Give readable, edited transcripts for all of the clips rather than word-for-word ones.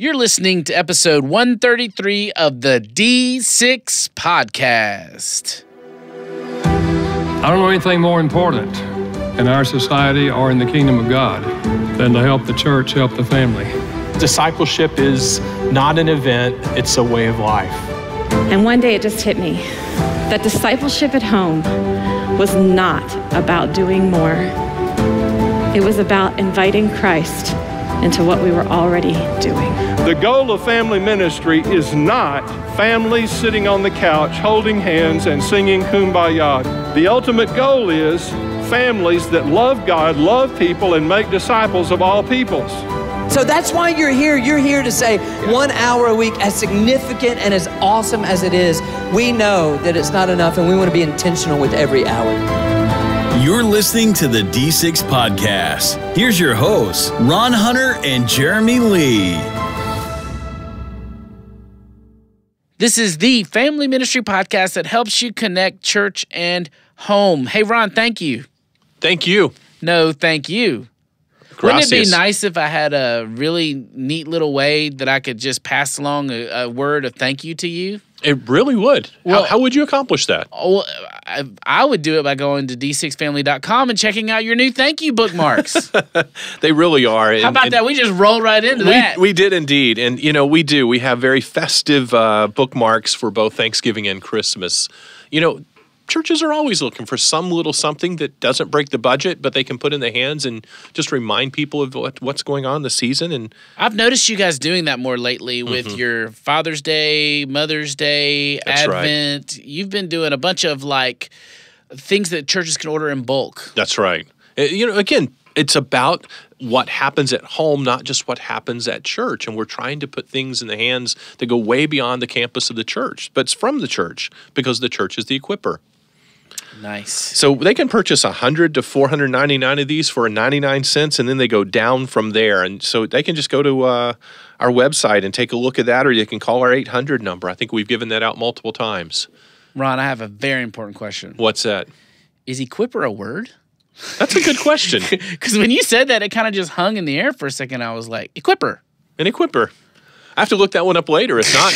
You're listening to episode 133 of the D6 Podcast. I don't know anything more important in our society or in the kingdom of God than to help the church, help the family. Discipleship is not an event, it's a way of life. And one day it just hit me that discipleship at home was not about doing more. It was about inviting Christ into what we were already doing. The goal of family ministry is not families sitting on the couch holding hands and singing Kumbaya. The ultimate goal is families that love God, love people, and make disciples of all peoples. So that's why you're here. You're here to say 1 hour a week, as significant and as awesome as it is, we know that it's not enough and we want to be intentional with every hour. You're listening to the D6 Podcast. Here's your hosts, Ron Hunter and Jeremy Lee. This is the family ministry podcast that helps you connect church and home. Hey, Ron, thank you. Thank you. No, thank you. Gracias. Wouldn't it be nice if I had a really neat little way that I could just pass along a word of thank you to you? It really would. Well, how would you accomplish that? Oh, I would do it by going to d6family.com and checking out your new thank you bookmarks. They really are. How about that? We just rolled right into that. We did indeed. And, you know, we do. We have very festive bookmarks for both Thanksgiving and Christmas. You know, churches are always looking for some little something that doesn't break the budget, but they can put in the hands and just remind people of what's going on this season. And I've noticed you guys doing that more lately with your Father's Day, Mother's Day, That's Advent. Right. You've been doing a bunch of like things that churches can order in bulk. That's right. You know, again, it's about what happens at home, not just what happens at church. And we're trying to put things in the hands that go way beyond the campus of the church, but it's from the church because the church is the equiper. Nice. So they can purchase 100 to 499 of these for 99 cents, and then they go down from there. And so they can just go to our website and take a look at that, or you can call our 800 number. I think we've given that out multiple times. Ron, I have a very important question. What's that? Is equiper a word? That's a good question. Because when you said that, it kind of just hung in the air for a second. I was like, equiper. An equiper. I have to look that one up later. If not,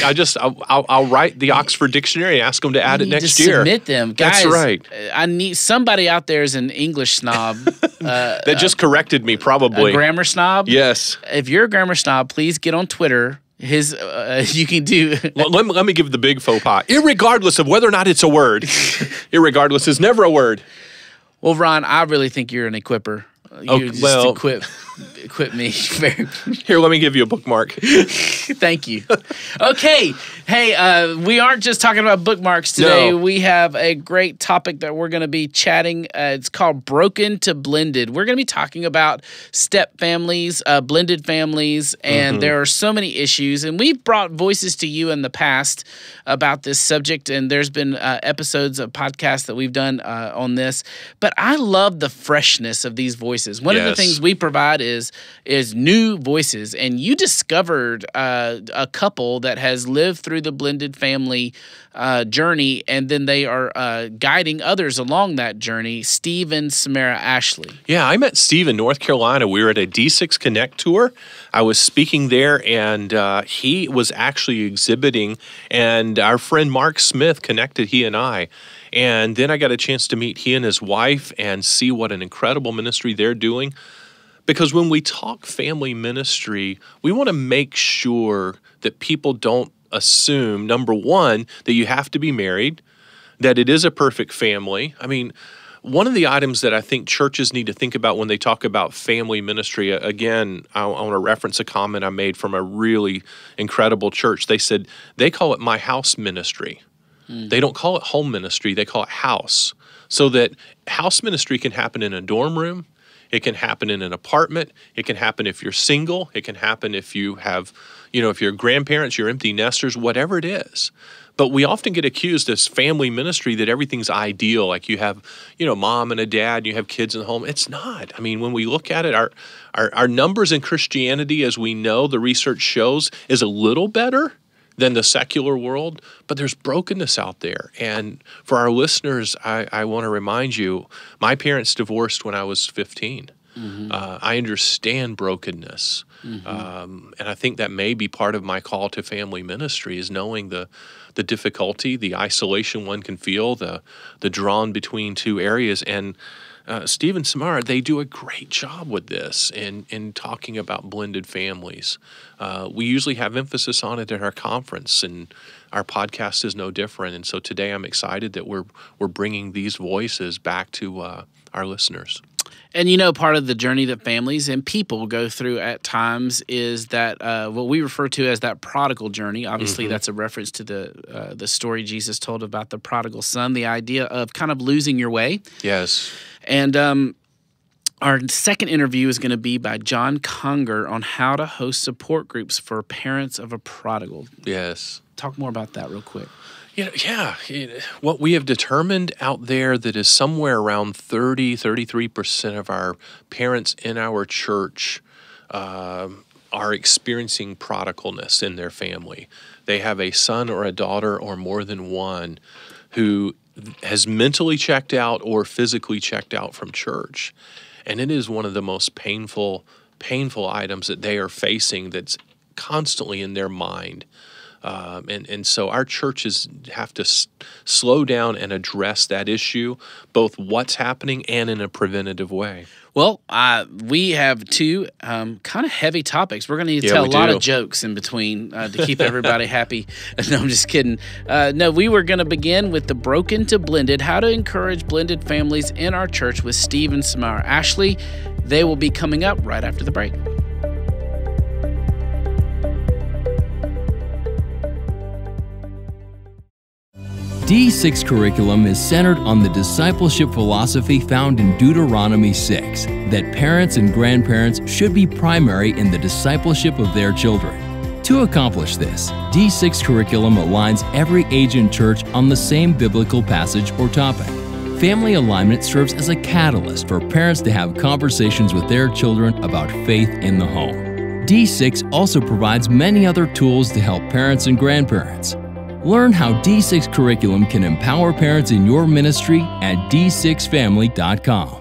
I'll write the Oxford Dictionary, ask them to add it next year. Submit them, guys. That's right. I need somebody out there is an English snob that just corrected me, probably a grammar snob. Yes. If you're a grammar snob, please get on Twitter. You can do. Let me give the big faux pas. Irregardless of whether or not it's a word, irregardless is never a word. Well, Ron, I really think you're an equiper. You just equip me. Here, let me give you a bookmark. Thank you. Okay. Hey, we aren't just talking about bookmarks today. No. We have a great topic that we're going to be chatting. It's called Broken to Blended. We're going to be talking about step families, blended families, and there are so many issues. And we've brought voices to you in the past about this subject, and there's been episodes of podcasts that we've done on this. But I love the freshness of these voices. One of the things we provide is new voices, and you discovered a couple that has lived through the blended family journey, and then they are guiding others along that journey. Steve and Samara Ashley. Yeah, I met Steve in North Carolina. We were at a D6 Connect tour. I was speaking there, and he was actually exhibiting, and our friend Mark Smith connected he and I. And then I got a chance to meet he and his wife and see what an incredible ministry they're doing. Because when we talk family ministry, we want to make sure that people don't assume, number one, that you have to be married, that it is a perfect family. I mean, one of the items that I think churches need to think about when they talk about family ministry, again, I want to reference a comment I made from a really incredible church. They said they call it my house ministry. They don't call it home ministry, they call it house. So that house ministry can happen in a dorm room, it can happen in an apartment, it can happen if you're single, it can happen if you have, if you're grandparents, you're empty nesters, whatever it is. But we often get accused as family ministry that everything's ideal, like you have, mom and a dad, and you have kids in the home. It's not. I mean, when we look at it, our numbers in Christianity, as we know, the research shows, is a little better than the secular world, but there's brokenness out there. And for our listeners, I want to remind you, my parents divorced when I was 15. I understand brokenness. And I think that may be part of my call to family ministry, is knowing the difficulty, the isolation one can feel, the drawn between two areas. And Steve and Samara, they do a great job with this in talking about blended families. We usually have emphasis on it at our conference, and our podcast is no different. And so today I'm excited that we're bringing these voices back to our listeners. And part of the journey that families and people go through at times is that what we refer to as that prodigal journey. Obviously, that's a reference to the story Jesus told about the prodigal son, the idea of kind of losing your way. Yes. And our second interview is going to be by John Conger on how to host support groups for parents of a prodigal. Yes. Talk more about that real quick. What we have determined out there that is somewhere around 33% of our parents in our church are experiencing prodigalness in their family. They have a son or a daughter or more than one who has mentally checked out or physically checked out from church. And it is one of the most painful items that they are facing that's constantly in their mind. And so our churches have to slow down and address that issue, both what's happening and in a preventative way. Well, we have two kind of heavy topics. We're going to need to tell a lot of jokes in between to keep everybody happy. No, I'm just kidding. We were going to begin with the Broken to Blended, how to encourage blended families in our church with Steve and Samara Ashley. They will be coming up right after the break. D6 curriculum is centered on the discipleship philosophy found in Deuteronomy 6, that parents and grandparents should be primary in the discipleship of their children. To accomplish this, D6 curriculum aligns every age in church on the same biblical passage or topic. Family alignment serves as a catalyst for parents to have conversations with their children about faith in the home. D6 also provides many other tools to help parents and grandparents. Learn how D6 curriculum can empower parents in your ministry at d6family.com.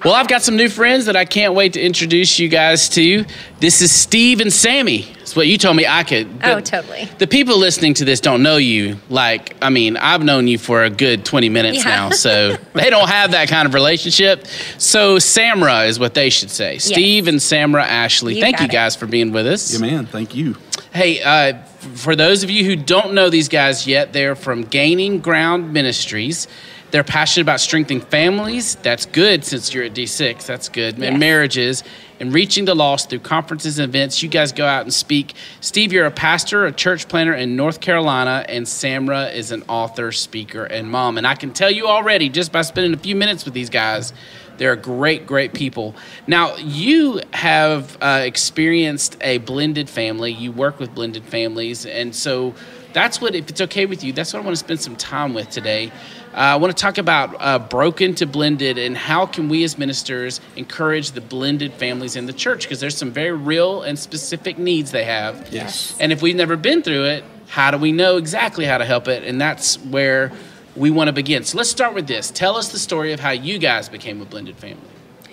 Well, I've got some new friends that I can't wait to introduce you guys to. This is Steve and Sammy. That's what you told me I could. Oh, totally. The people listening to this don't know you. I've known you for a good 20 minutes now, so they don't have that kind of relationship. So Samara is what they should say. Yes. Steve and Samara Ashley. Thank you guys for being with us. Yeah, man. Thank you. Hey, for those of you who don't know these guys yet, they're from Gaining Ground Ministries. They're passionate about strengthening families. That's good since you're at D6. That's good. Yes. And marriages and reaching the lost through conferences and events. You guys go out and speak. Steve, you're a pastor, a church planner in North Carolina, and Samara is an author, speaker, and mom. And I can tell you already, just by spending a few minutes with these guys, they're great, great people. Now, you have experienced a blended family. You work with blended families. And so that's what, if it's okay with you, that's what I want to spend some time with today. I want to talk about broken to blended and how can we as ministers encourage the blended families in the church, because there's some very real and specific needs they have. Yes. And if we've never been through it, how do we know exactly how to help it? And that's where we want to begin. So let's start with this. Tell us the story of how you guys became a blended family.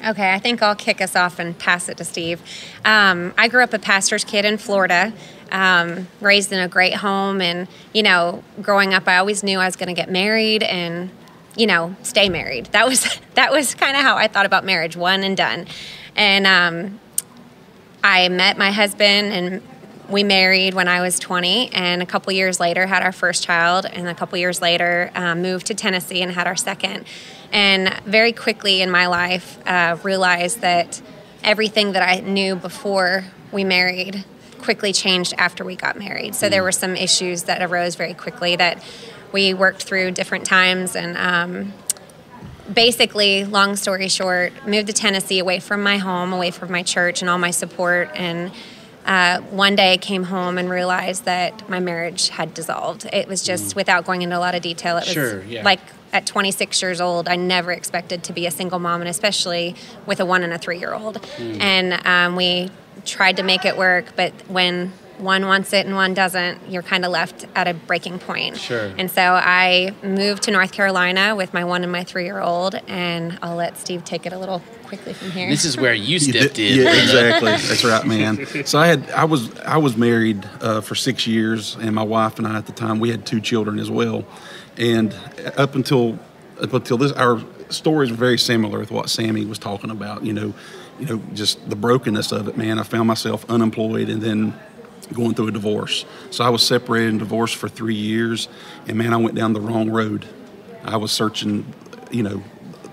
Okay, I think I'll kick us off and pass it to Steve. I grew up a pastor's kid in Florida, raised in a great home, and, growing up, I always knew I was going to get married and, stay married. That was kind of how I thought about marriage, one and done. And I met my husband, and we married when I was 20, and a couple years later had our first child, and a couple years later moved to Tennessee and had our second. And very quickly in my life realized that everything that I knew before we married quickly changed after we got married. So there were some issues that arose very quickly that we worked through different times. And basically, long story short, moved to Tennessee, away from my home, away from my church and all my support. And one day I came home and realized that my marriage had dissolved. It was just, without going into a lot of detail, it was like at 26 years old, I never expected to be a single mom, and especially with a 1 and a 3-year-old. And we tried to make it work, but when one wants it and one doesn't, you're kind of left at a breaking point. Sure. And so I moved to North Carolina with my 1 and my 3-year-old, and I'll let Steve take it a little quickly from here. This is where you stepped in. Yeah, exactly. That's right, man. So I was married for 6 years, and my wife and I at the time, we had 2 children as well. And up until this, our stories were very similar with what Sammy was talking about. You know, just the brokenness of it, man. I found myself unemployed and then going through a divorce. So I was separated and divorced for 3 years, and man, I went down the wrong road. I was searching, the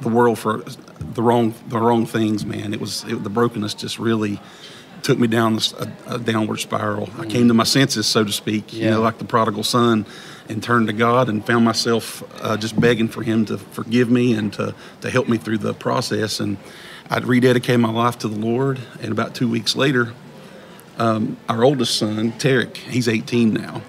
world for the wrong things, man. The brokenness just really took me down a downward spiral. I came to my senses, so to speak, like the prodigal son, and turned to God and found myself just begging for him to forgive me and to help me through the process. And I'd rededicate my life to the Lord, and about 2 weeks later, our oldest son, Tarek, he's 18 now.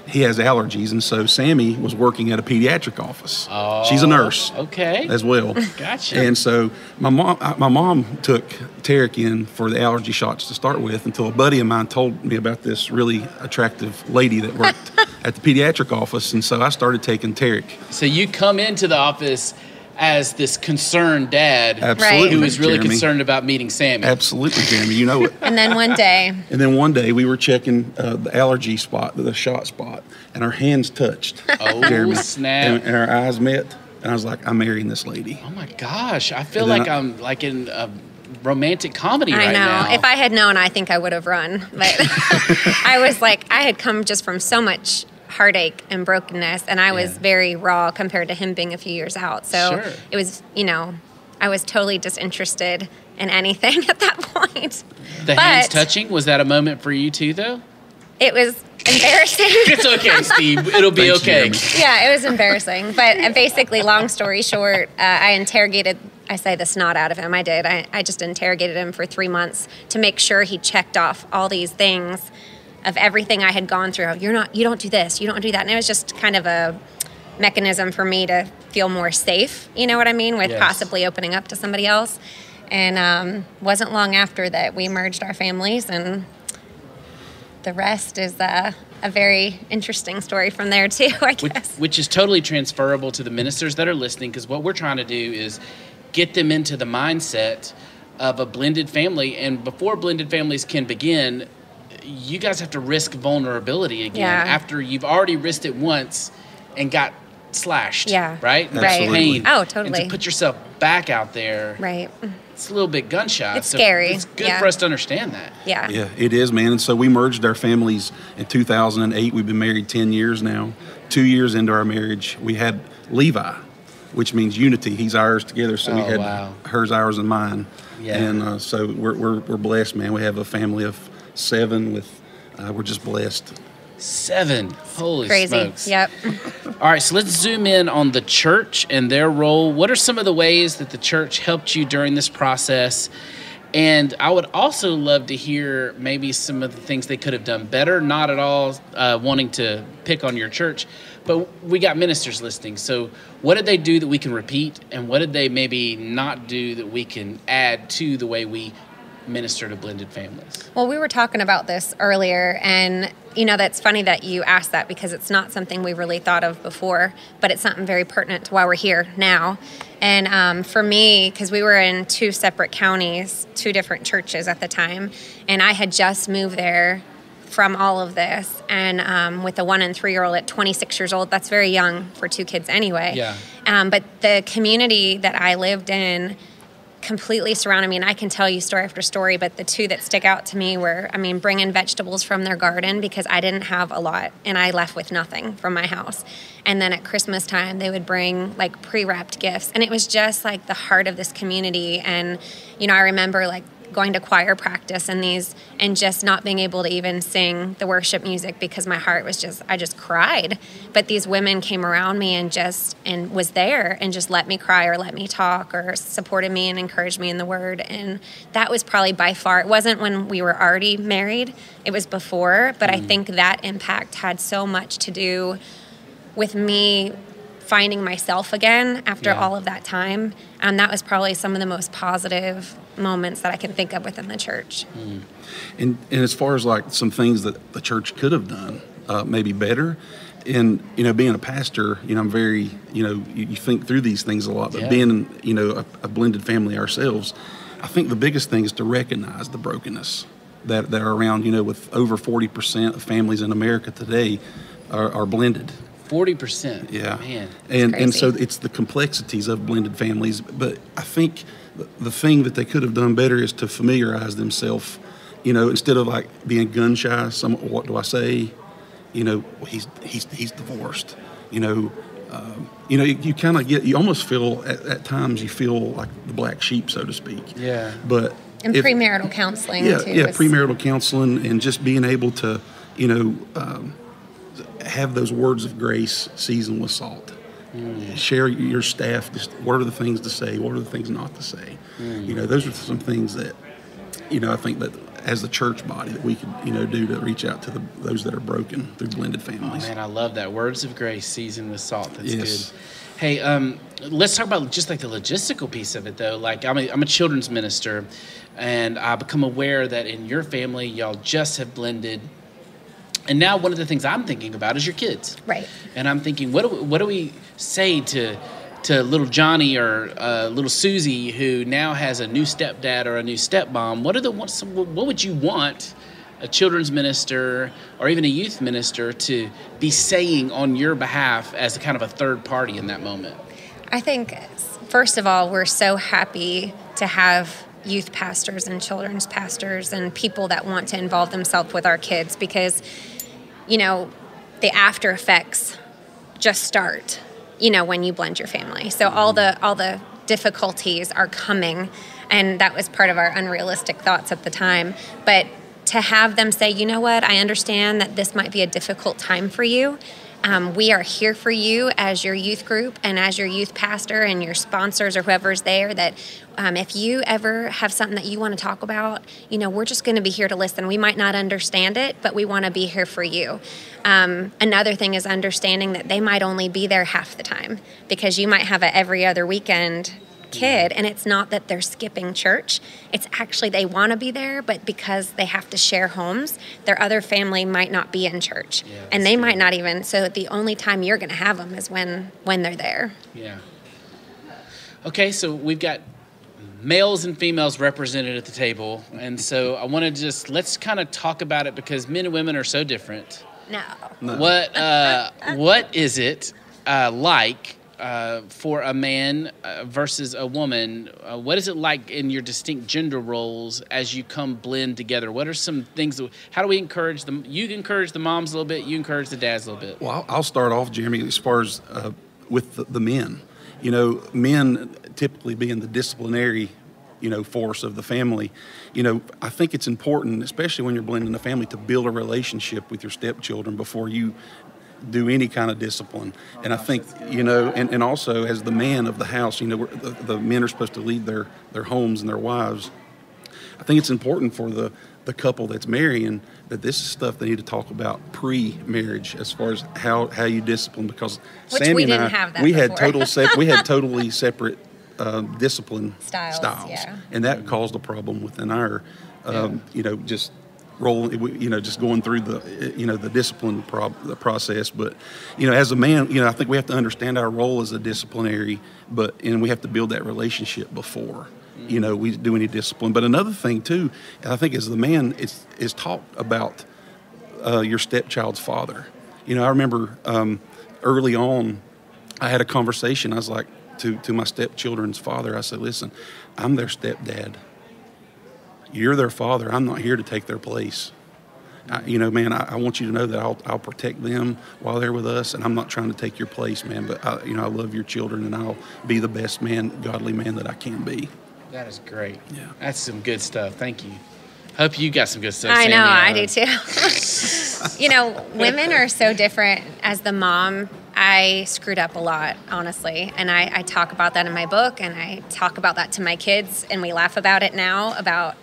He has allergies, and so Sammy was working at a pediatric office. Oh, she's a nurse, as well. Gotcha. And so my mom took Tarek in for the allergy shots to start with, until a buddy of mine told me about this really attractive lady that worked at the pediatric office, and so I started taking Tarek. So you come into the office as this concerned dad, Absolutely, who was really Jeremy. concerned about meeting Sammy. Absolutely, Jeremy, you know it. And then one day we were checking the allergy spot, the shot spot, and our hands touched. Oh, Jeremy, snap. and our eyes met, and I was like, I'm marrying this lady. Oh my gosh, I feel like I'm like in a romantic comedy right now. I know. If I had known, I think I would have run. But I was like, I had come just from so much heartache and brokenness, and I was very raw compared to him being a few years out. So it was, I was totally disinterested in anything at that point. The hands touching, was that a moment for you too, though? It was embarrassing. It's okay, Steve. It'll be okay. Yeah, it was embarrassing. But basically, long story short, I interrogated, I say the snot out of him. I did. I just interrogated him for 3 months to make sure he checked off all these things of everything I had gone through. You don't do this, you don't do that. And it was just kind of a mechanism for me to feel more safe, you know what I mean, with possibly opening up to somebody else. And wasn't long after that we merged our families, and the rest is a very interesting story from there too, I guess. Which is totally transferable to the ministers that are listening, because what we're trying to do is get them into the mindset of a blended family. And before blended families can begin, you guys have to risk vulnerability again after you've already risked it once and got slashed. Yeah. Right? Absolutely. Pain. Oh, totally. And to put yourself back out there. Right. It's a little bit gun-shy. It's scary. It's good for us to understand that. Yeah. Yeah, it is, man. And so we merged our families in 2008. We've been married 10 years now. 2 years into our marriage, we had Levi, which means unity. He's ours together, so we had hers, ours, and mine. Yeah. And so we're blessed, man. We have a family of 7 with, we're just blessed. 7. Holy Crazy. Smokes. Yep. All right, so let's zoom in on the church and their role. What are some of the ways that the church helped you during this process? And I would also love to hear maybe some of the things they could have done better, not at all wanting to pick on your church, but we got ministers listening. So what did they do that we can repeat, and what did they maybe not do that we can add to the way we minister to blended families? Well, we were talking about this earlier, and that's funny that you asked that, because it's not something we really thought of before, but it's something very pertinent to why we're here now. And for me, because we were in 2 separate counties, 2 different churches at the time, and I had just moved there from all of this, and with a 1 and 3-year-old at 26 years old, that's very young for 2 kids anyway. Yeah. But the community that I lived in completely surrounded me, and I can tell you story after story, but the 2 that stick out to me were, bringing vegetables from their garden, because I didn't have a lot, and I left with nothing from my house. And then at Christmas time, they would bring like pre-wrapped gifts, and it was just like the heart of this community. And I remember like going to choir practice and just not being able to even sing the worship music, because my heart was I just cried. But these women came around me and was there and just let me cry or let me talk or supported me and encouraged me in the word. And that was probably by far, it wasn't when we were already married, it was before, but I think that impact had so much to do with me finding myself again after all of that time. And that was probably some of the most positive moments that I can think of within the church. And as far as like some things that the church could have done maybe better, and, being a pastor, I'm very, you think through these things a lot, but being, a blended family ourselves, I think the biggest thing is to recognize the brokenness that are around, with over 40% of families in America today are blended. 40%. Yeah. Man. And so it's the complexities of blended families. But I think the thing that they could have done better is to familiarize themselves, instead of like being gun shy. What do I say? He's divorced. You kind of you almost feel at times you feel like the black sheep, so to speak. Yeah. But and premarital counseling too. Yeah, premarital counseling and just being able to, have those words of grace seasoned with salt. Share your staff, just what are the things to say, what are the things not to say. Those are some things that, I think that as the church body that we could, do to reach out to those that are broken through blended families. Oh, man, I love that. Words of grace seasoned with salt. That's yes. good. Hey, let's talk about just like the logistical piece of it, though. Like I'm a children's minister, and I become aware that in your family, y'all just have blended. And now one of the things I'm thinking about is your kids. Right. And I'm thinking, what do we say to little Johnny or little Susie who now has a new stepdad or a new stepmom? What would you want a children's minister or even a youth minister to be saying on your behalf as a kind of a third party in that moment? I think, first of all, we're so happy to have youth pastors and children's pastors and people that want to involve themselves with our kids because, the after effects just start, when you blend your family. So all the difficulties are coming, and that was part of our unrealistic thoughts at the time. But to have them say, you know what, I understand that this might be a difficult time for you. We are here for you as your youth group and as your youth pastor and your sponsors or whoever's there, that if you ever have something that you want to talk about, we're just going to be here to listen. We might not understand it, but we want to be here for you. Another thing is understanding that they might only be there half the time because you might have a every other weekend kid, and it's not that they're skipping church. It's actually they want to be there, but because they have to share homes, their other family might not be in church, and they might not even. So the only time you're going to have them is when they're there. Yeah. Okay, so we've got males and females represented at the table, and so I want to let's kind of talk about it because men and women are so different. No. What is it like? For a man versus a woman, what is it like in your distinct gender roles as you come blend together? What are some things, how do we encourage them? You encourage the moms a little bit, you encourage the dads a little bit. Well, I'll start off, Jeremy, as far as with the men. Men typically being the disciplinary, force of the family. I think it's important, especially when you're blending a family, to build a relationship with your stepchildren before you do any kind of discipline. And I think, and also as the man of the house, the men are supposed to lead their homes and their wives. I think it's important for the couple that's marrying that this is stuff they need to talk about pre-marriage as far as how you discipline, because Which Sammy we and didn't I, have that we before. we had totally separate discipline Styles. Yeah. And that caused a problem within our, just rolling, just going through the discipline the process. But, as a man, I think we have to understand our role as a disciplinary, and we have to build that relationship before, we do any discipline. But another thing too, I think as the man is talk about your stepchild's father. I remember early on, I had a conversation. I was like to my stepchildren's father, I said, listen, I'm their stepdad. You're their father. I'm not here to take their place. I want you to know that I'll protect them while they're with us, and I'm not trying to take your place, man. But I love your children, and I'll be the best man, godly man that I can be. That is great. Yeah, that's some good stuff. Thank you. Hope you got some good stuff. I know, Sammy. I do too. Women are so different. As the mom, I screwed up a lot, honestly. And I talk about that in my book, and I talk about that to my kids, and we laugh about it now, about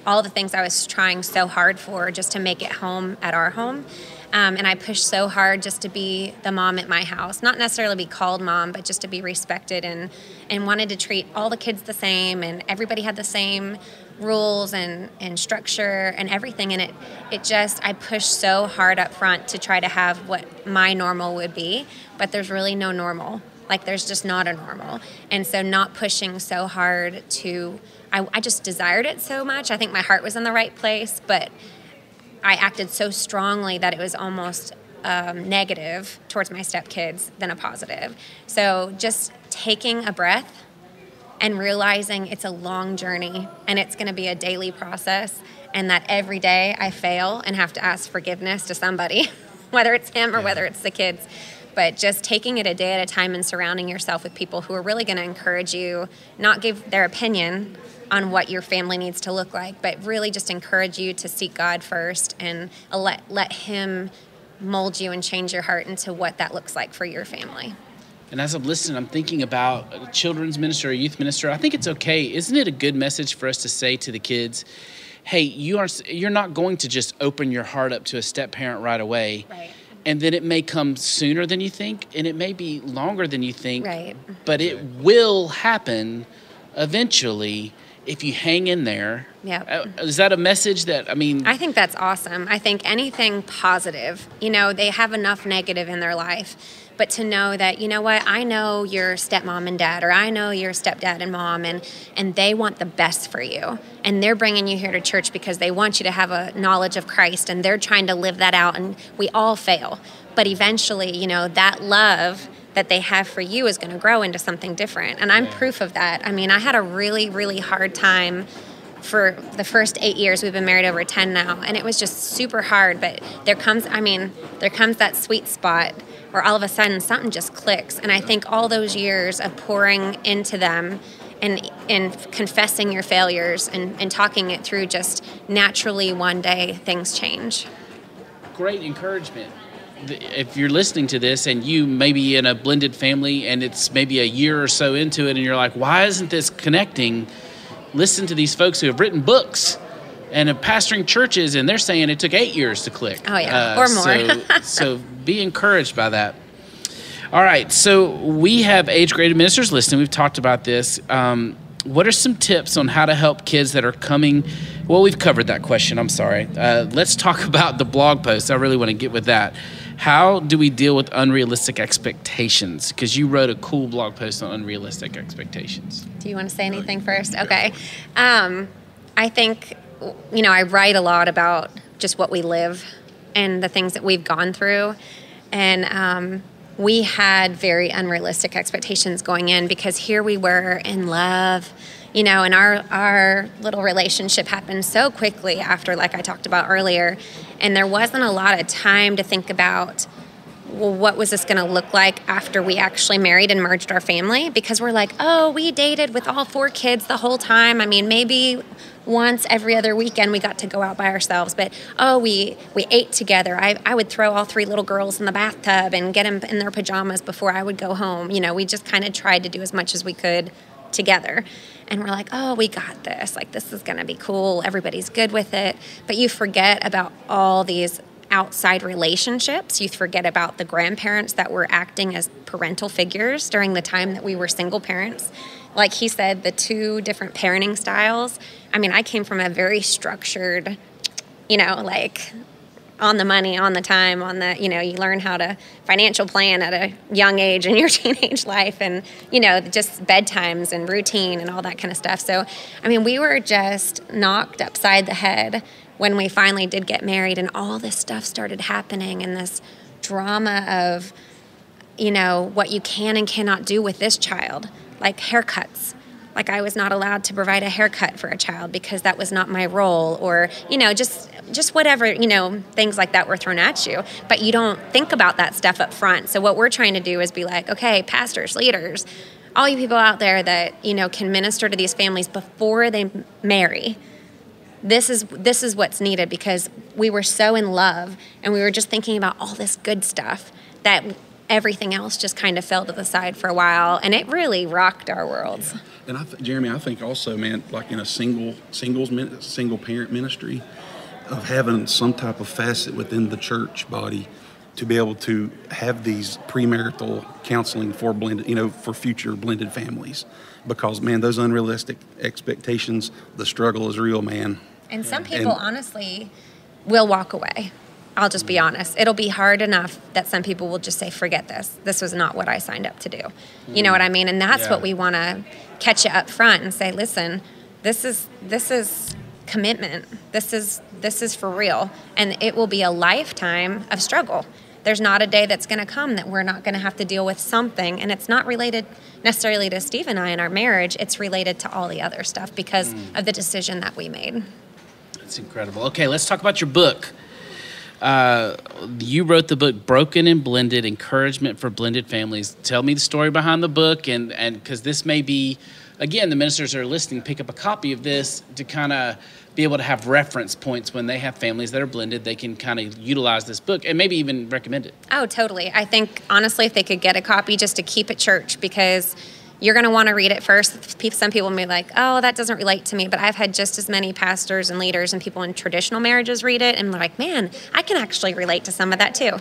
all the things I was trying so hard for just to make it home at our home. And I pushed so hard just to be the mom at my house, not necessarily be called mom, but just to be respected, and wanted to treat all the kids the same, and everybody had the same rules and structure and everything. And I pushed so hard up front to try to have what my normal would be, but there's really no normal. Like, there's just not a normal. And so not pushing so hard I just desired it so much. I think my heart was in the right place, but I acted so strongly that it was almost negative towards my stepkids than a positive. So just taking a breath and realizing it's a long journey and it's going to be a daily process, and that every day I fail and have to ask forgiveness to somebody, whether it's him or whether it's the kids. But just taking it a day at a time and surrounding yourself with people who are really going to encourage you, not give their opinion on what your family needs to look like, but really just encourage you to seek God first and let Him mold you and change your heart into what that looks like for your family. And as I'm listening, I'm thinking about a children's minister or youth minister. I think it's okay. Isn't it a good message for us to say to the kids, hey, you're not going to just open your heart up to a step parent right away. Right. And then it may come sooner than you think, and it may be longer than you think. Right. But it will happen eventually if you hang in there. Yeah. Is that a message that, I think that's awesome. I think anything positive, they have enough negative in their life, but to know that, you know what, I know your stepmom and dad, or I know your stepdad and mom, and they want the best for you. And they're bringing you here to church because they want you to have a knowledge of Christ, and they're trying to live that out, and we all fail. But eventually, that love that they have for you is going to grow into something different. And I'm proof of that. I had a really, really hard time for the first 8 years. We've been married over 10 now, and it was just super hard. But there comes that sweet spot where all of a sudden something just clicks. And I think all those years of pouring into them and confessing your failures and talking it through, just naturally one day things change. Great encouragement. If you're listening to this and you may be in a blended family and it's maybe a year or so into it and you're like, why isn't this connecting? Listen to these folks who have written books and are pastoring churches, and they're saying it took 8 years to click. Oh, yeah, or more. So be encouraged by that. All right, so we have age-graded ministers listening. We've talked about this. What are some tips on how to help kids that are coming? Well, we've covered that question. I'm sorry. Let's talk about the blog post. I really want to get with that. How do we deal with unrealistic expectations? Because you wrote a cool blog post on unrealistic expectations. Do you want to say anything first? Okay. I think, I write a lot about just what we live and the things that we've gone through. And we had very unrealistic expectations going in, because here we were in love, and our little relationship happened so quickly after, like I talked about earlier, and there wasn't a lot of time to think about, well, what was this going to look like after we actually married and merged our family? Because we're like, oh, we dated with all 4 kids the whole time. Maybe once every other weekend we got to go out by ourselves, but we ate together. I would throw all 3 little girls in the bathtub and get them in their pajamas before I would go home. We just kind of tried to do as much as we could together. And we're like, oh, we got this. Like, this is going to be cool. Everybody's good with it. But you forget about all these outside relationships. You forget about the grandparents that were acting as parental figures during the time that we were single parents. Like he said, the 2 different parenting styles. I came from a very structured, like on the money, on the time, on the, you learn how to financial plan at a young age in your teenage life, and, just bedtimes and routine and all that kind of stuff. So, we were just knocked upside the head when we finally did get married, and all this stuff started happening, and this drama of, what you can and cannot do with this child, like haircuts. Like, I was not allowed to provide a haircut for a child because that was not my role, or, just whatever, things like that were thrown at you. But you don't think about that stuff up front. So what we're trying to do is be like, okay, pastors, leaders, all you people out there that, can minister to these families before they marry. This is what's needed, because we were so in love and we were just thinking about all this good stuff that everything else just kind of fell to the side for a while, and it really rocked our worlds. And Jeremy, I think also, man, like in a single parent ministry, of having some type of facet within the church body to be able to have these premarital counseling for blended, for future blended families. Because, man, those unrealistic expectations, the struggle is real, man. And some people, honestly, will walk away. I'll just be honest. It'll be hard enough that some people will just say, forget this. This was not what I signed up to do. You know what I mean? And that's what we want to catch you up front and say, listen, this is commitment. This is for real. And it will be a lifetime of struggle. There's not a day that's going to come that we're not going to have to deal with something. And it's not related necessarily to Steve and I and our marriage. It's related to all the other stuff because of the decision that we made. That's incredible. Okay, let's talk about your book. You wrote the book Broken and Blended, Encouragement for Blended Families. Tell me the story behind the book, and because this may be, again, the ministers that are listening, pick up a copy of this to kind of be able to have reference points when they have families that are blended. They can kind of utilize this book and maybe even recommend it. Oh, totally. I think, honestly, if they could get a copy just to keep at church, because you're going to want to read it first. Some people may be like, oh, that doesn't relate to me. But I've had just as many pastors and leaders and people in traditional marriages read it. And they're like, man, I can actually relate to some of that too.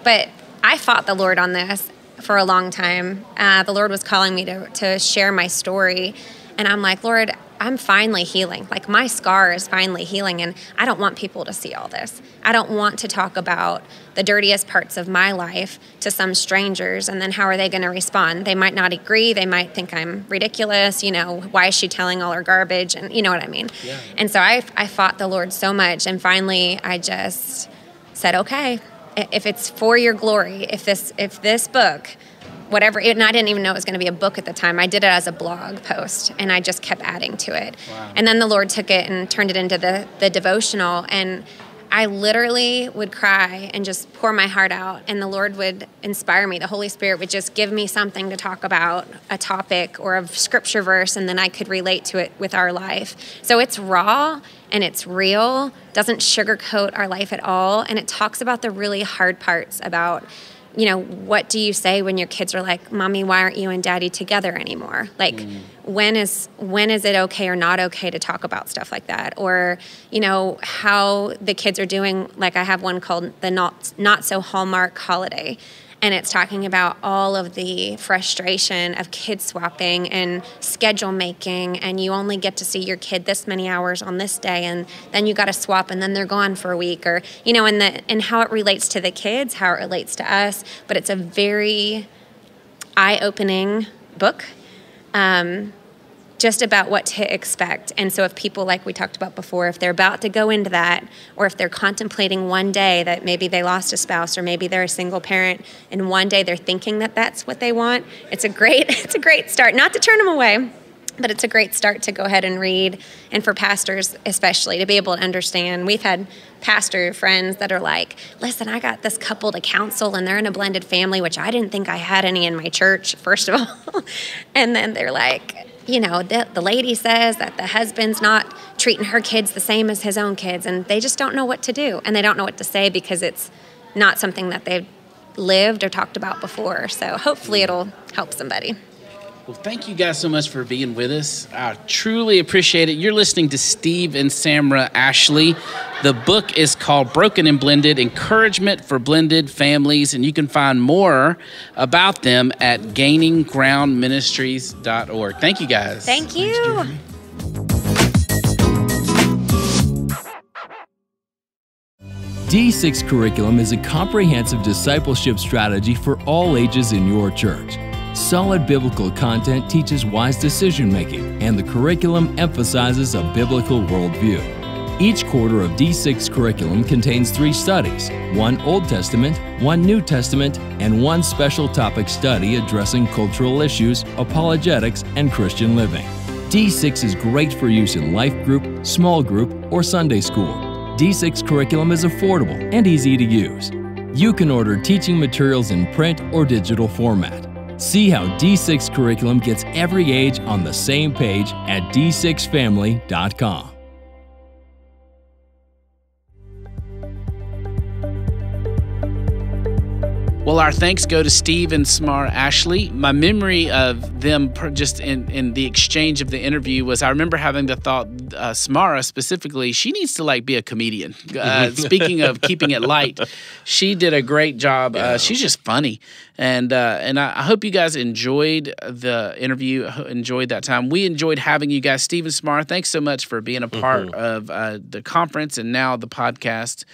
But I fought the Lord on this for a long time. The Lord was calling me to share my story. And I'm like, Lord, I'm finally healing. Like, my scar is finally healing, and I don't want people to see all this. I don't want to talk about the dirtiest parts of my life to some strangers, and then how are they going to respond? They might not agree. They might think I'm ridiculous. Why is she telling all her garbage? And you know what I mean? Yeah. And so I fought the Lord so much, and finally I just said, okay, if it's for your glory, if this book, whatever, and I didn't even know it was going to be a book at the time. I did it as a blog post, and I just kept adding to it. Wow. And then the Lord took it and turned it into the devotional, and I literally would cry and just pour my heart out, and the Lord would inspire me. The Holy Spirit would just give me something to talk about, a topic or a scripture verse, and then I could relate to it with our life. So it's raw and it's real, doesn't sugarcoat our life at all, and it talks about the really hard parts about, what do you say when your kids are like, Mommy, why aren't you and Daddy together anymore? Like, when is it okay or not okay to talk about stuff like that? Or, how the kids are doing. Like, I have one called the Not So Hallmark Holiday. And it's talking about all of the frustration of kid swapping and schedule making, and you only get to see your kid this many hours on this day, and then you got to swap, and then they're gone for a week, or and how it relates to the kids, how it relates to us. But it's a very eye-opening book. Just about what to expect. And so if people, like we talked about before, if they're about to go into that, or if they're contemplating one day that maybe they lost a spouse, or maybe they're a single parent, and one day they're thinking that that's what they want, it's a great start. Not to turn them away, but it's a great start to go ahead and read. And for pastors especially, to be able to understand. We've had pastor friends that are like, listen, I got this couple to counsel, and they're in a blended family, which I didn't think I had any in my church, first of all. And then they're like, the lady says that the husband's not treating her kids the same as his own kids, and they just don't know what to do, and they don't know what to say because it's not something that they've lived or talked about before. So hopefully it'll help somebody. Well, thank you guys so much for being with us. I truly appreciate it. You're listening to Steve and Samara Ashley. The book is called Broken and Blended, Encouragement for Blended Families, and you can find more about them at gaininggroundministries.org. Thank you, guys. Thank you. D6 Curriculum is a comprehensive discipleship strategy for all ages in your church. Solid biblical content teaches wise decision-making, and the curriculum emphasizes a biblical worldview. Each quarter of D6 Curriculum contains 3 studies, 1 Old Testament, 1 New Testament, and 1 special topic study addressing cultural issues, apologetics, and Christian living. D6 is great for use in life group, small group, or Sunday school. D6 Curriculum is affordable and easy to use. You can order teaching materials in print or digital format. See how D6 Curriculum gets every age on the same page at d6family.com. Well, our thanks go to Steve and Samara Ashley. My memory of them just in the exchange of the interview was I remember having the thought, Samara specifically, she needs to like be a comedian. Speaking of keeping it light, she did a great job. She's just funny. And I hope you guys enjoyed the interview, enjoyed that time. We enjoyed having you guys. Steve and Samara, thanks so much for being a part of the conference and now the podcast.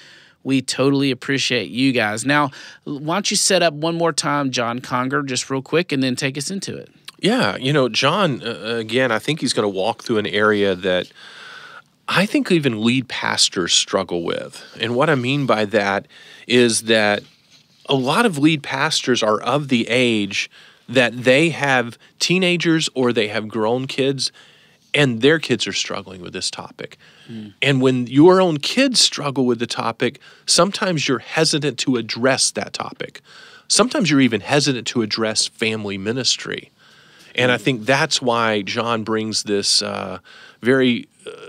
We totally appreciate you guys. Now, why don't you set up one more time, John Conger, just real quick, and then take us into it. Yeah, John, again, I think he's going to walk through an area that I think even lead pastors struggle with. And what I mean by that is that a lot of lead pastors are of the age that they have teenagers or they have grown kids, and their kids are struggling with this topic. And when your own kids struggle with the topic, sometimes you're hesitant to address that topic. Sometimes you're even hesitant to address family ministry. And I think that's why John brings this very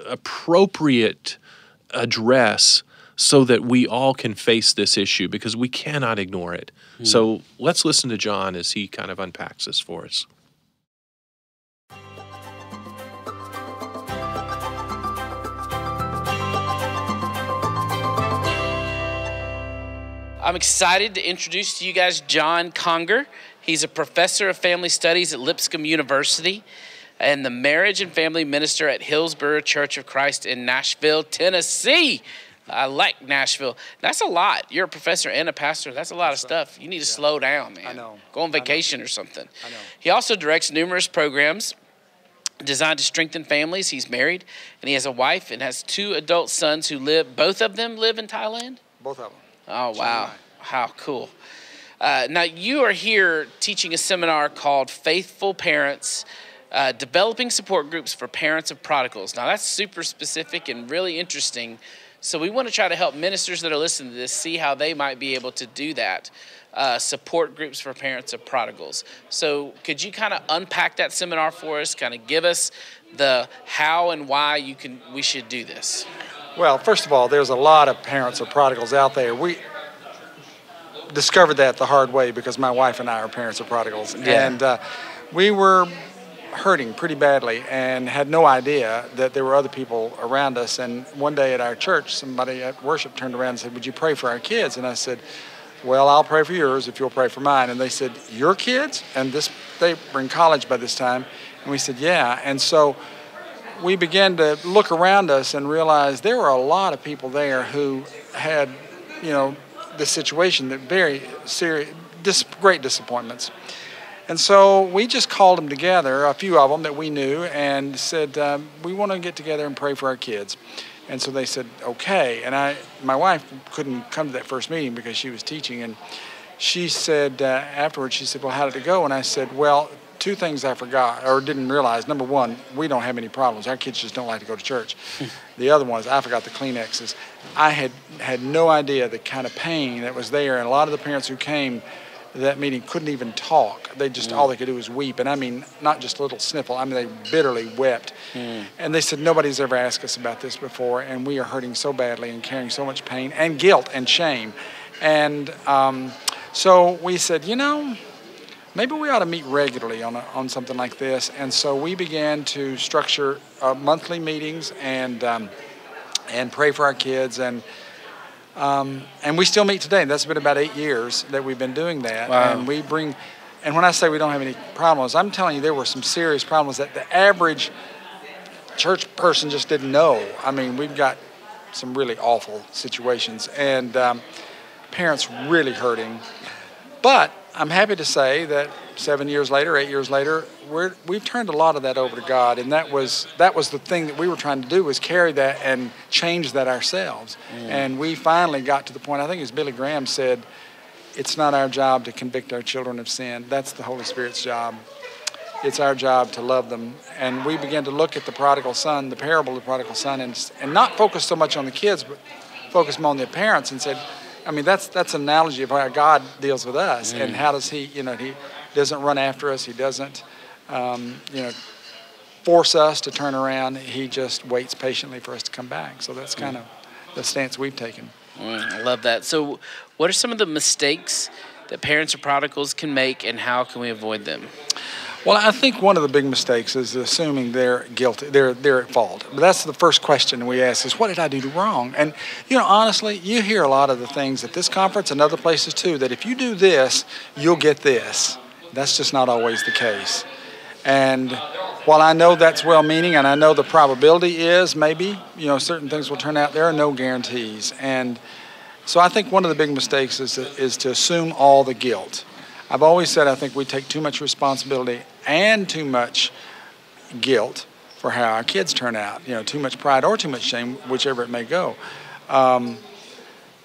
appropriate address so that we all can face this issue, because we cannot ignore it. So let's listen to John as he kind of unpacks this for us. I'm excited to introduce to you guys John Conger. He's a professor of family studies at Lipscomb University and the marriage and family minister at Hillsborough Church of Christ in Nashville, Tennessee. I like Nashville. That's a lot. You're a professor and a pastor. That's a lot of stuff. You need to slow down, man. I know. Go on vacation or something. I know. He also directs numerous programs designed to strengthen families. He's married, and he has a wife and has 2 adult sons who both of them live in Thailand? Both of them. Oh, wow. How cool. Now, you are here teaching a seminar called Faithful Parents, Developing Support Groups for Parents of Prodigals. Now, that's super specific and really interesting. So we want to try to help ministers that are listening to this see how they might be able to do that, support groups for parents of prodigals. So could you kind of unpack that seminar for us, kind of give us the how and why we should do this? Well, first of all, there's a lot of parents of prodigals out there. We discovered that the hard way because my wife and I are parents of prodigals. Yeah. And we were hurting pretty badly and had no idea that there were other people around us. And one day at our church, somebody at worship turned around and said, "Would you pray for our kids?" And I said, "Well, I'll pray for yours if you'll pray for mine." And they said, "Your kids?" And they were in college by this time. And we said, "Yeah." And so we began to look around us and realize there were a lot of people there who had, this situation that very serious, great disappointments. And so we just called them together, a few of them that we knew, and said, we want to get together and pray for our kids. And so they said, okay. And my wife couldn't come to that first meeting because she was teaching. And she said, afterwards, she said, "Well, how did it go?" And I said, "Well, 2 things I forgot or didn't realize. Number one, we don't have any problems. Our kids just don't like to go to church. The other one is I forgot the Kleenexes. I had no idea the kind of pain that was there. And a lot of the parents who came to that meeting couldn't even talk. They just, all they could do was weep. And I mean, not just a little sniffle. I mean, they bitterly wept. And they said, nobody's ever asked us about this before. And we are hurting so badly and carrying so much pain and guilt and shame. And so we said, maybe we ought to meet regularly on something like this. And so we began to structure monthly meetings and pray for our kids. And we still meet today. That's been about 8 years that we've been doing that. Wow. And when I say we don't have any problems, I'm telling you there were some serious problems that the average church person just didn't know. I mean, we've got some really awful situations and parents really hurting. But I'm happy to say that 7 years later, 8 years later, we've turned a lot of that over to God, and that was the thing that we were trying to do, was carry that and change that ourselves. And we finally got to the point, I think as Billy Graham said, it's not our job to convict our children of sin. That's the Holy Spirit's job. It's our job to love them. And we began to look at the prodigal son, the parable of the prodigal son, and not focus so much on the kids, but focus more on the parents, and said, I mean, that's an analogy of how God deals with us, and how does he doesn't run after us. He doesn't, force us to turn around. He just waits patiently for us to come back. So that's kind of the stance we've taken. I love that. So what are some of the mistakes that parents of prodigals can make, and how can we avoid them? Well, I think one of the big mistakes is assuming they're guilty, they're at fault. But that's the first question we ask is, what did I do wrong? And, honestly, you hear a lot of the things at this conference and other places too, that if you do this, you'll get this. That's just not always the case. And while I know that's well-meaning and I know the probability is maybe, certain things will turn out, there are no guarantees. And so I think one of the big mistakes is to assume all the guilt. I've always said I think we take too much responsibility and too much guilt for how our kids turn out. Too much pride or too much shame, whichever it may go.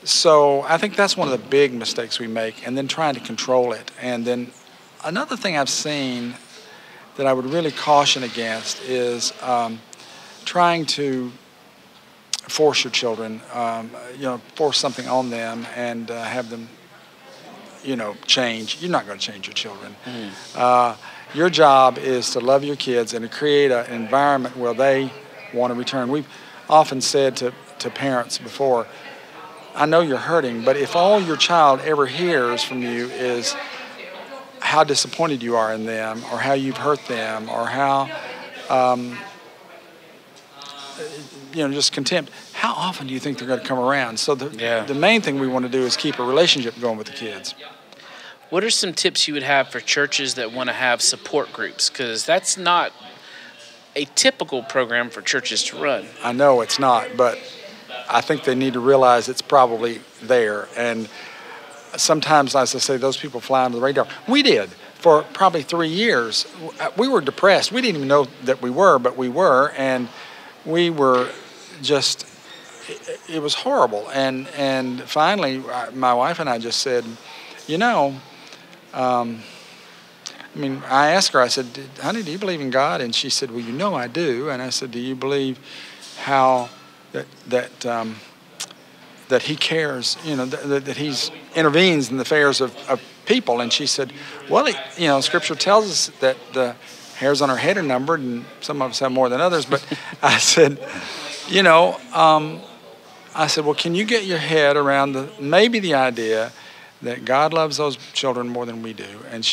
So I think that's one of the big mistakes we make, and then trying to control it. And then another thing I've seen that I would really caution against is trying to force your children, force something on them and have them, change. You're not going to change your children. Your job is to love your kids and to create an environment where they want to return. We've often said to parents before, I know you're hurting, but if all your child ever hears from you is how disappointed you are in them, or how you've hurt them, or how, just contempt, how often do you think they're going to come around? So the main thing we want to do is keep a relationship going with the kids. What are some tips you would have for churches that want to have support groups? Because that's not a typical program for churches to run. I know it's not, but I think they need to realize it's probably there. And sometimes, as I say, those people fly under the radar. We did for probably 3 years. We were depressed. We didn't even know that we were, but we were. And we were just, it was horrible. And finally, my wife and I just said, I asked her, I said, honey, do you believe in God? And she said, well, I do. And I said, do you believe how that he cares, that he intervenes in the affairs of people? And she said, well, Scripture tells us that the hairs on our head are numbered, and some of us have more than others. But I said, well, can you get your head around maybe the idea that God loves those children more than we do? And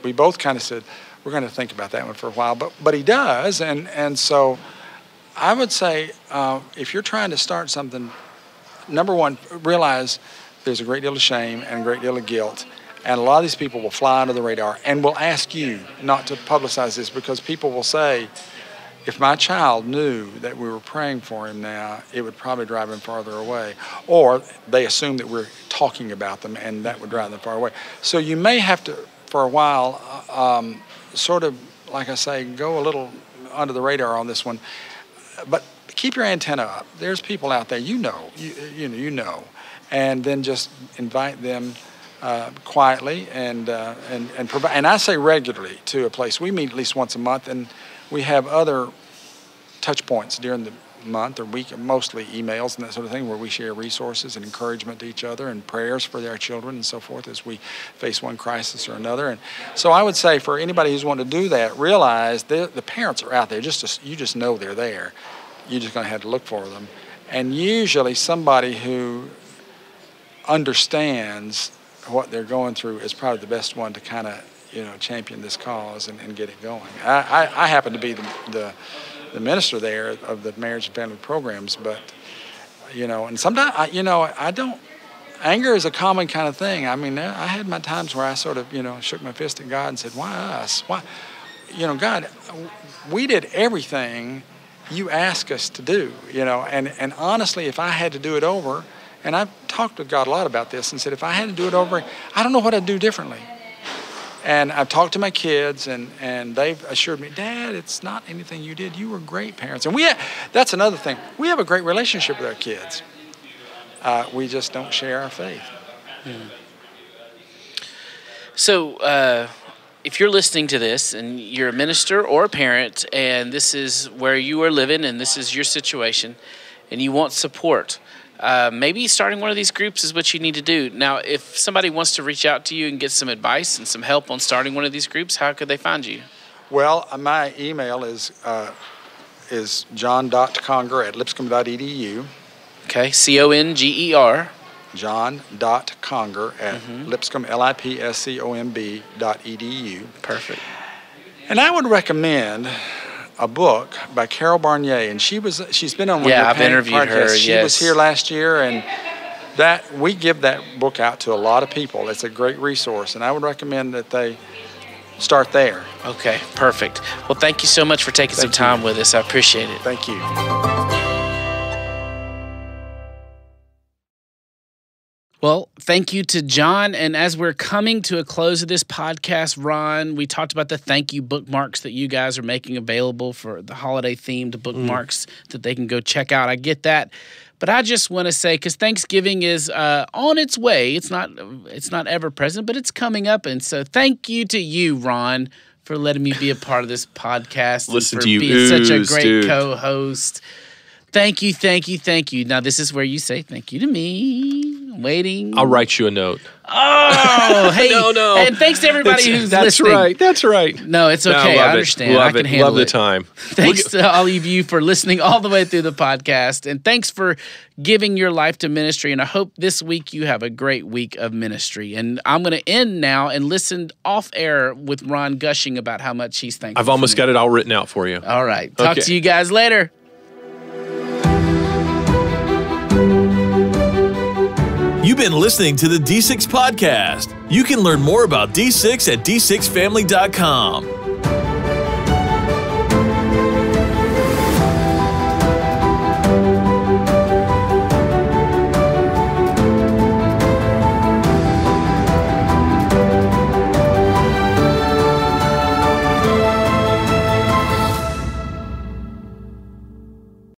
we both kind of said, we're going to think about that one for a while, but he does. And so I would say, if you're trying to start something, number one, realize there's a great deal of shame and a great deal of guilt. And a lot of these people will fly under the radar and will ask you not to publicize this, because people will say, if my child knew that we were praying for him now, it would probably drive him farther away. Or they assume that we're talking about them, and that would drive them far away. So you may have to, for a while, sort of, like I say, go a little under the radar on this one. But keep your antenna up. There's people out there, you know, and then just invite them quietly and provide. And I say regularly to a place. We meet at least once a month, and we have other touch points during the month or week, mostly emails and that sort of thing, where we share resources and encouragement to each other and prayers for their children and so forth as we face one crisis or another. And so I would say for anybody who's wanting to do that, realize the parents are out there. You just know they're there. You're just going to have to look for them. And usually somebody who understands what they're going through is probably the best one to kind of, champion this cause and get it going. I happen to be the minister there of the marriage and family programs, but, and sometimes, I don't, anger is a common kind of thing. I mean, I had my times where I sort of, shook my fist at God and said, why us? Why? God, we did everything you ask us to do, and honestly, if I had to do it over, and I've talked with God a lot about this and said, if I had to do it over, I don't know what I'd do differently. And I've talked to my kids, and they've assured me, Dad, it's not anything you did. You were great parents. And that's another thing. We have a great relationship with our kids. We just don't share our faith. Hmm. So if you're listening to this and you're a minister or a parent, and this is where you are living and this is your situation, and you want support, maybe starting one of these groups is what you need to do. Now, if somebody wants to reach out to you and get some advice and some help on starting one of these groups, how could they find you? Well, my email is john.conger@lipscomb.edu. Okay, Conger. john.conger at Lipscomb, LIPSCOMB.edu. Perfect. And I would recommend a book by Carol Barnier, and she's been on one of your I've interviewed podcasts. her. She was here last year, and that we give that book out to a lot of people. It's a great resource, and I would recommend that they start there. Okay, perfect. Well, thank you so much for taking some time with us. I appreciate it. Thank you. Well, thank you to John. And as we're coming to a close of this podcast, Ron, we talked about the thank you bookmarks that you guys are making available for the holiday-themed bookmarks that they can go check out. I get that. But I just want to say, because Thanksgiving is on its way. It's not ever present, but it's coming up. And so thank you to you, Ron, for letting me be a part of this podcast. Listen and for to you being such a ooze, great dude. co-host. Thank you, thank you, thank you. Now, this is where you say thank you to me. I'm waiting. I'll write you a note. Oh, hey. No. And thanks to everybody who's listening. That's right. No, it's okay. I understand. I can handle Love it. the time. Thanks to all of you for listening all the way through the podcast. And thanks for giving your life to ministry. And I hope this week you have a great week of ministry. And I'm going to end now and listen off air with Ron gushing about how much he's thankful. I've almost got it all written out for you. All right. Talk Okay. to you guys later. You've been listening to the D6 Podcast. You can learn more about D6 at d6family.com.